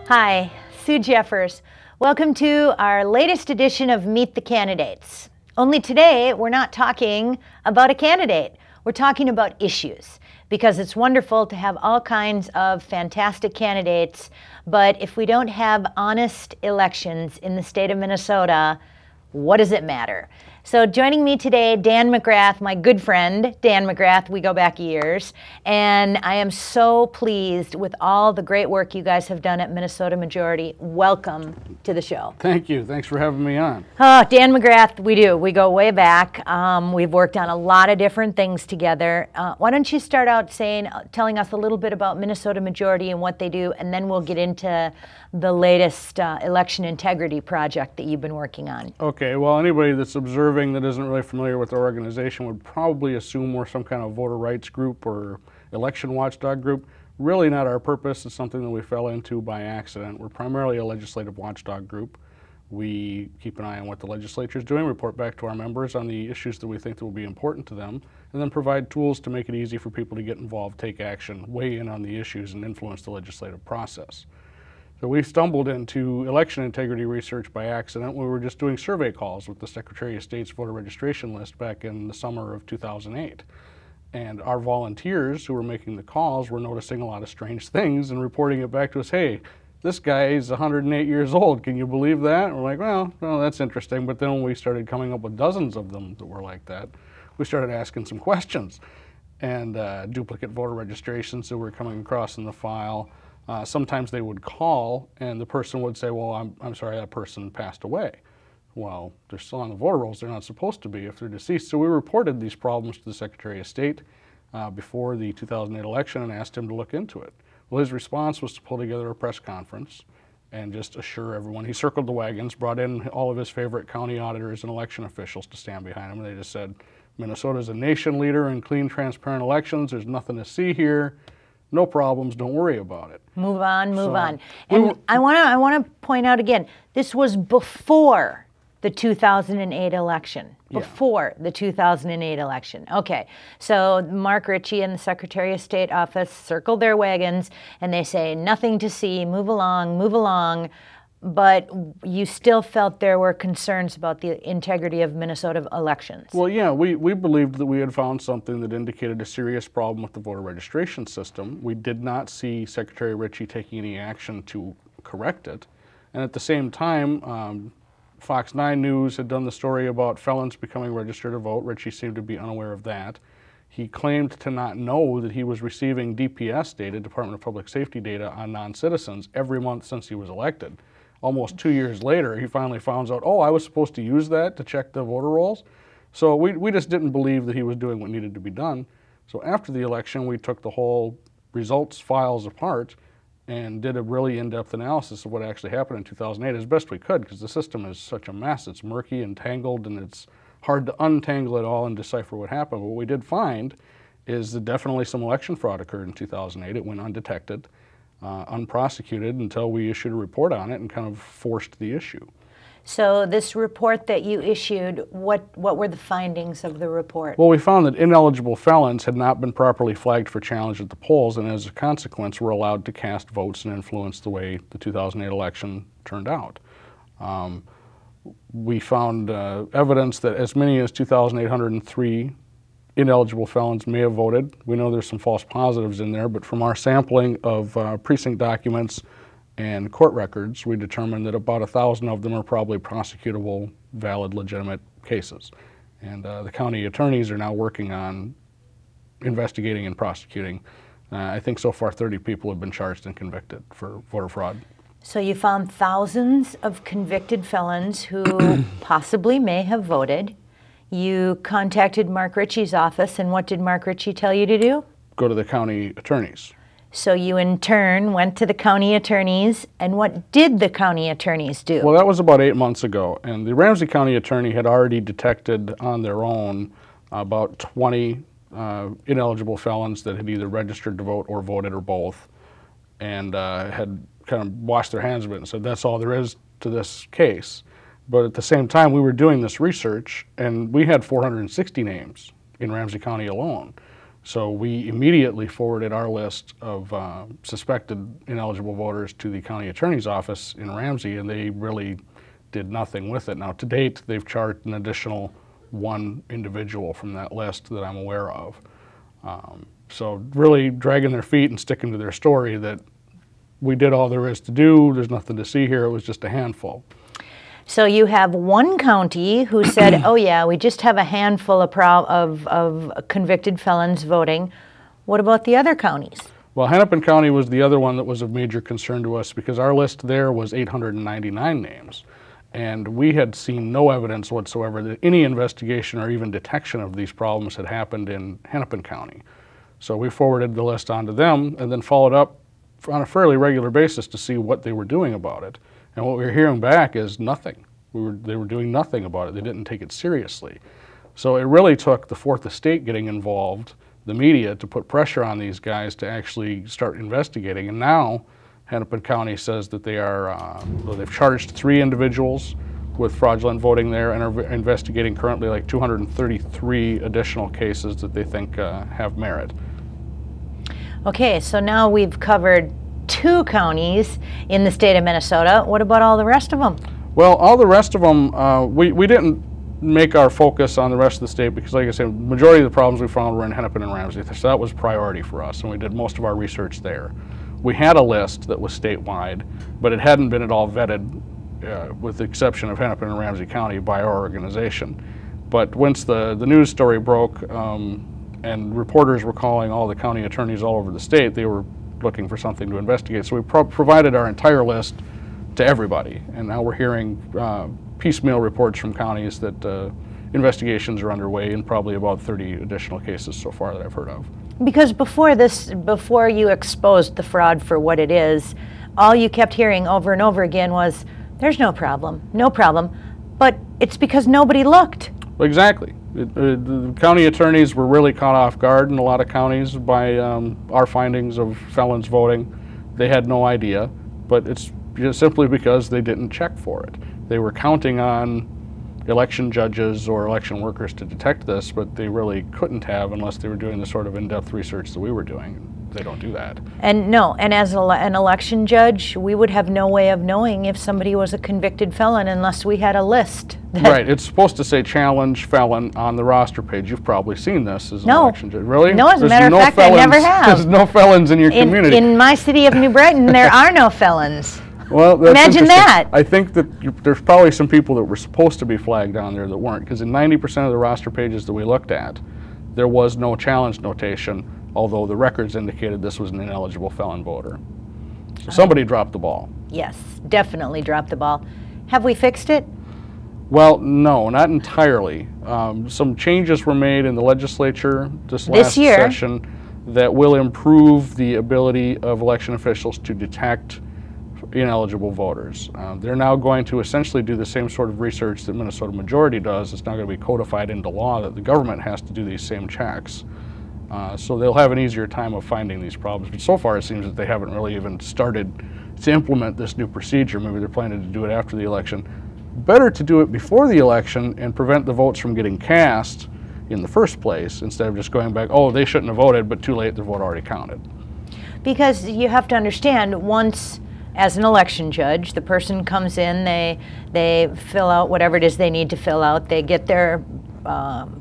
Hi, Sue Jeffers. Welcome to our latest edition of Meet the Candidates. Only today, we're not talking about a candidate. We're talking about issues, because it's wonderful to have all kinds of fantastic candidates, but if we don't have honest elections in the state of Minnesota, what does it matter? So joining me today, Dan-McGrath, my good friend, Dan-McGrath, we go back years, and I am so pleased with all the great work you guys have done at Minnesota Majority. Welcome to the show. Thank you. Thanks for having me on. Oh, Dan-McGrath, we do. We go way back. We've worked on a lot of different things together. Why don't you start out telling us a little bit about Minnesota Majority and what they do, and then we'll get into the latest election integrity project that you've been working on. Okay, well, anybody that's observing that isn't really familiar with our organization would probably assume we're some kind of voter rights group or election watchdog group. Really not our purpose. It's something that we fell into by accident. We're primarily a legislative watchdog group. We keep an eye on what the legislature is doing, report back to our members on the issues that we think that will be important to them, and then provide tools to make it easy for people to get involved, take action, weigh in on the issues, and influence the legislative process. So we stumbled into election integrity research by accident. We were just doing survey calls with the Secretary of State's voter registration list back in the summer of 2008. And our volunteers who were making the calls were noticing a lot of strange things and reporting it back to us. Hey, this guy is 108 years old. Can you believe that? And we're like, well, that's interesting. But then when we started coming up with dozens of them that were like that, we started asking some questions. And duplicate voter registrations that were coming across in the file. Sometimes they would call and the person would say, well, I'm sorry, that person passed away. Well, they're still on the voter rolls. They're not supposed to be if they're deceased. So we reported these problems to the Secretary of State before the 2008 election and asked him to look into it. Well, his response was to pull together a press conference and just assure everyone. He circled the wagons, brought in all of his favorite county auditors and election officials to stand behind him. And they just said, Minnesota's a nation leader in clean, transparent elections. There's nothing to see here. No problems, don't worry about it. Move on. And I want to point out again, this was before the 2008 election. Before the 2008 election. Okay, so Mark Ritchie and the Secretary of State office circle their wagons and they say, nothing to see, move along. But you still felt there were concerns about the integrity of Minnesota elections. Well, yeah, we believed that we had found something that indicated a serious problem with the voter registration system. We did not see Secretary Ritchie taking any action to correct it. And at the same time, Fox 9 News had done the story about felons becoming registered to vote. Ritchie seemed to be unaware of that. He claimed to not know that he was receiving DPS data, Department of Public Safety data, on non-citizens every month since he was elected. Almost 2 years later, he finally found out, oh, I was supposed to use that to check the voter rolls. So we just didn't believe that he was doing what needed to be done. So after the election, we took the whole results files apart and did a really in-depth analysis of what actually happened in 2008 as best we could, because the system is such a mess. It's murky and tangled, and it's hard to untangle it all and decipher what happened. But what we did find is that definitely some election fraud occurred in 2008. It went undetected. Unprosecuted until we issued a report on it and kind of forced the issue. So this report that you issued, what were the findings of the report? Well, we found that ineligible felons had not been properly flagged for challenge at the polls, and as a consequence were allowed to cast votes and influence the way the 2008 election turned out. We found evidence that as many as 2,803 ineligible felons may have voted. We know there's some false positives in there, but from our sampling of precinct documents and court records, we determined that about 1,000 of them are probably prosecutable, valid, legitimate cases. And the county attorneys are now working on investigating and prosecuting. I think so far 30 people have been charged and convicted for voter fraud. So you found thousands of convicted felons who possibly may have voted. You contacted Mark Ritchie's office, and what did Mark Ritchie tell you to do? Go to the county attorneys. So you in turn went to the county attorneys, and what did the county attorneys do? Well, that was about 8 months ago, and the Ramsey County attorney had already detected on their own about 20 ineligible felons that had either registered to vote or voted or both, and had kind of washed their hands of it and said, that's all there is to this case. But at the same time, we were doing this research, and we had 460 names in Ramsey County alone. So we immediately forwarded our list of suspected ineligible voters to the county attorney's office in Ramsey, and they really did nothing with it. Now, to date, they've charged an additional 1 individual from that list that I'm aware of. So really dragging their feet and sticking to their story that we did all there is to do, there's nothing to see here, it was just a handful. So you have one county who said, oh yeah, we just have a handful of convicted felons voting. What about the other counties? Well, Hennepin County was the other one that was of major concern to us because our list there was 899 names. And we had seen no evidence whatsoever that any investigation or even detection of these problems had happened in Hennepin County. So we forwarded the list on to them and then followed up on a fairly regular basis to see what they were doing about it. And what we were hearing back is nothing. They were doing nothing about it. They didn't take it seriously. So it really took the Fourth Estate getting involved, the media, to put pressure on these guys to actually start investigating. And now Hennepin County says that they've charged 3 individuals with fraudulent voting there and are investigating currently like 233 additional cases that they think have merit. Okay, so now we've covered 2 counties in the state of Minnesota. What about all the rest of them? Well, all the rest of them, we didn't make our focus on the rest of the state because, like I said, the majority of the problems we found were in Hennepin and Ramsey, so that was priority for us, and we did most of our research there. We had a list that was statewide, but it hadn't been at all vetted, with the exception of Hennepin and Ramsey County, by our organization. But once the news story broke and reporters were calling all the county attorneys all over the state, they were looking for something to investigate. So we provided our entire list to everybody, and now we're hearing piecemeal reports from counties that investigations are underway in probably about 30 additional cases so far that I've heard of. Because before you exposed the fraud for what it is, all you kept hearing over and over again was, there's no problem, no problem. But it's because nobody looked. Exactly. The county attorneys were really caught off guard in a lot of counties by our findings of felons voting. They had no idea, but it's just simply because they didn't check for it. They were counting on election judges or election workers to detect this, but they really couldn't have unless they were doing the sort of in-depth research that we were doing. They don't do that. And no, and as an election judge, we would have no way of knowing if somebody was a convicted felon unless we had a list. Right, it's supposed to say challenge felon on the roster page. You've probably seen this as an election judge. Really? No, as a matter of fact, I never have. There's no felons in your community. In my city of New Brighton, there are no felons. Well, that's imagine that. I think that there's probably some people that were supposed to be flagged on there that weren't, because in 90% of the roster pages that we looked at, there was no challenge notation, although the records indicated this was an ineligible felon voter. So somebody dropped the ball. Yes, definitely dropped the ball. Have we fixed it? Well, no, not entirely. Some changes were made in the legislature this last session that will improve the ability of election officials to detect ineligible voters. They're now going to essentially do the same sort of research that Minnesota Majority does. It's now going to be codified into law that the government has to do these same checks. So they'll have an easier time of finding these problems. But so far it seems that they haven't really even started to implement this new procedure. Maybe they're planning to do it after the election. Better to do it before the election and prevent the votes from getting cast in the first place instead of just going back, oh, they shouldn't have voted, but too late, their vote already counted. Because you have to understand, once as an election judge, the person comes in, they fill out whatever it is they need to fill out, they get their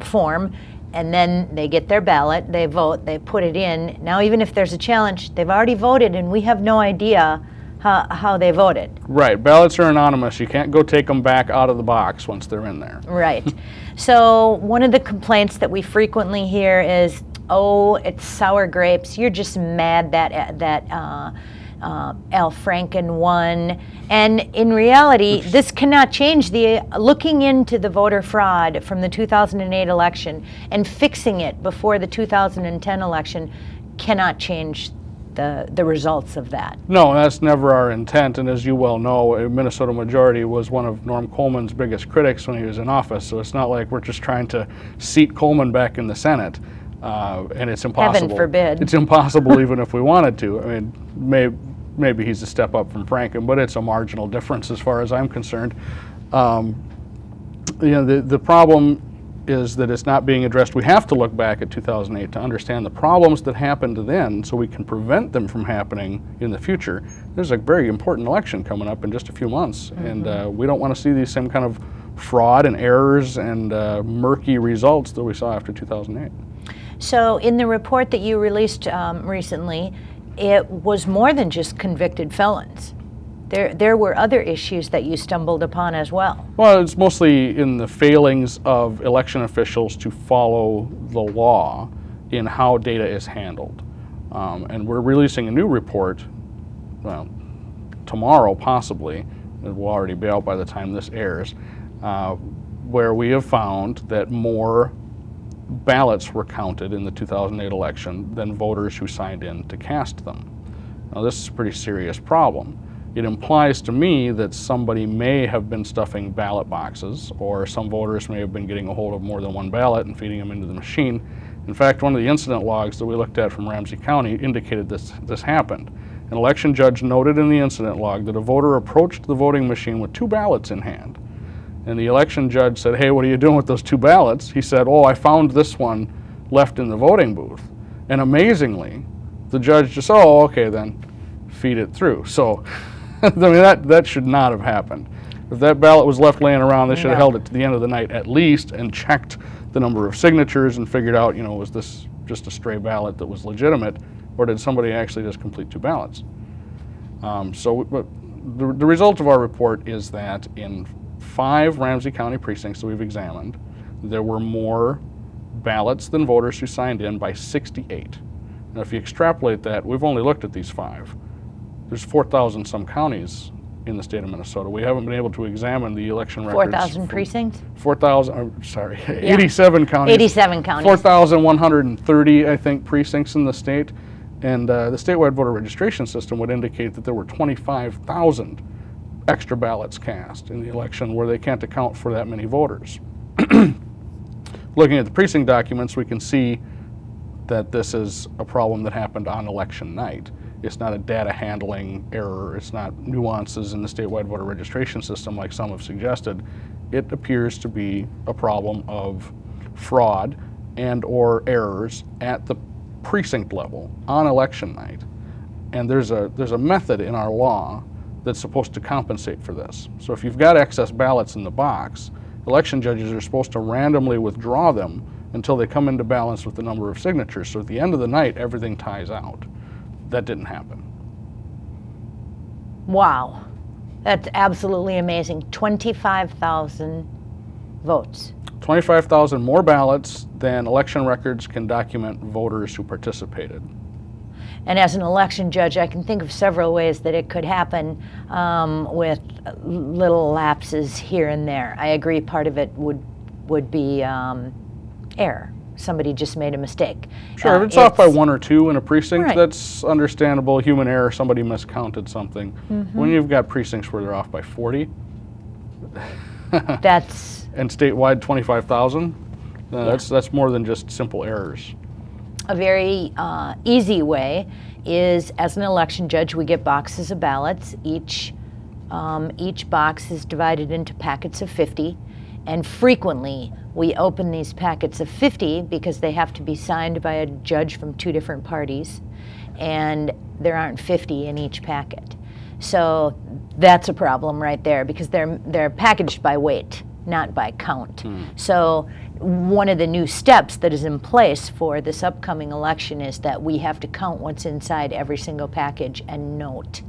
form, and then they get their ballot, they vote, they put it in. Now, even if there's a challenge, they've already voted, and we have no idea how they voted. Right, ballots are anonymous. You can't go take them back out of the box once they're in there. Right. So one of the complaints that we frequently hear is, oh, it's sour grapes, you're just mad that Al Franken won. And in reality, this cannot change. Looking into the voter fraud from the 2008 election and fixing it before the 2010 election cannot change the results of that. No, that's never our intent, and as you well know, Minnesota Majority was one of Norm Coleman's biggest critics when he was in office, so it's not like we're just trying to seat Coleman back in the Senate, and it's impossible. Heaven forbid. It's impossible even if we wanted to. I mean, maybe he's a step up from Franken, but it's a marginal difference as far as I'm concerned. You know, the problem is that it's not being addressed. We have to look back at 2008 to understand the problems that happened then so we can prevent them from happening in the future. There's a very important election coming up in just a few months, and we don't want to see these same kind of fraud and errors and murky results that we saw after 2008. So in the report that you released recently, it was more than just convicted felons. There were other issues that you stumbled upon as well. Well, it's mostly in the failings of election officials to follow the law in how data is handled. And we're releasing a new report, well, tomorrow possibly, it will already be out by the time this airs, where we have found that more ballots were counted in the 2008 election than voters who signed in to cast them. Now, this is a pretty serious problem. It implies to me that somebody may have been stuffing ballot boxes, or some voters may have been getting a hold of more than one ballot and feeding them into the machine. In fact, one of the incident logs that we looked at from Ramsey County indicated this happened. An election judge noted in the incident log that a voter approached the voting machine with 2 ballots in hand. And the election judge said, "Hey, what are you doing with those 2 ballots?" He said, "Oh, I found this one left in the voting booth." And amazingly, the judge just, "Oh, okay then, feed it through." So, I mean, that should not have happened. If that ballot was left laying around, they should have held it to the end of the night at least and checked the number of signatures and figured out, you know, was this just a stray ballot that was legitimate, or did somebody actually just complete 2 ballots? But the result of our report is that in 5 Ramsey County precincts that we've examined, there were more ballots than voters who signed in by 68. Now, if you extrapolate that, we've only looked at these 5. There's 4,000 some counties in the state of Minnesota. We haven't been able to examine the election records. 4,000 precincts? 4,000, sorry, 87 counties. 87 counties. 4,130, I think, precincts in the state. And the statewide voter registration system would indicate that there were 25,000 extra ballots cast in the election where they can't account for that many voters. Looking at the precinct documents, we can see that this is a problem that happened on election night. It's not a data handling error. It's not nuances in the statewide voter registration system like some have suggested. It appears to be a problem of fraud and or errors at the precinct level on election night. And there's a method in our law that's supposed to compensate for this. So if you've got excess ballots in the box, election judges are supposed to randomly withdraw them until they come into balance with the number of signatures. So at the end of the night, everything ties out. That didn't happen. Wow. That's absolutely amazing. 25,000 votes. 25,000 more ballots than election records can document voters who participated. And as an election judge, I can think of several ways that it could happen with little lapses here and there. I agree part of it would be error. Somebody just made a mistake. Sure, if it's off by 1 or 2 in a precinct, right, that's understandable, human error, somebody miscounted something. When you've got precincts where they're off by 40, that's... and statewide 25,000, that's more than just simple errors. A very easy way is, as an election judge, we get boxes of ballots. Each box is divided into packets of 50, and frequently we open these packets of 50 because they have to be signed by a judge from 2 different parties, and there aren't 50 in each packet. So that's a problem right there, because they're packaged by weight, not by count. So one of the new steps that is in place for this upcoming election is that we have to count what's inside every single package and note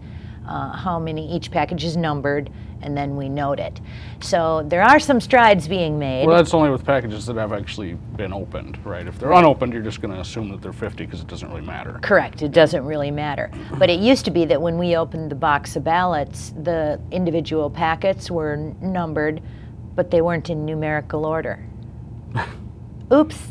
how many each package is numbered, and then we note it. So there are some strides being made. Well, that's only with packages that have actually been opened, right? If they're unopened, you're just going to assume that they're 50 because it doesn't really matter. Correct, it doesn't really matter. But it used to be that when we opened the box of ballots, the individual packets were numbered, but they weren't in numerical order. Oops.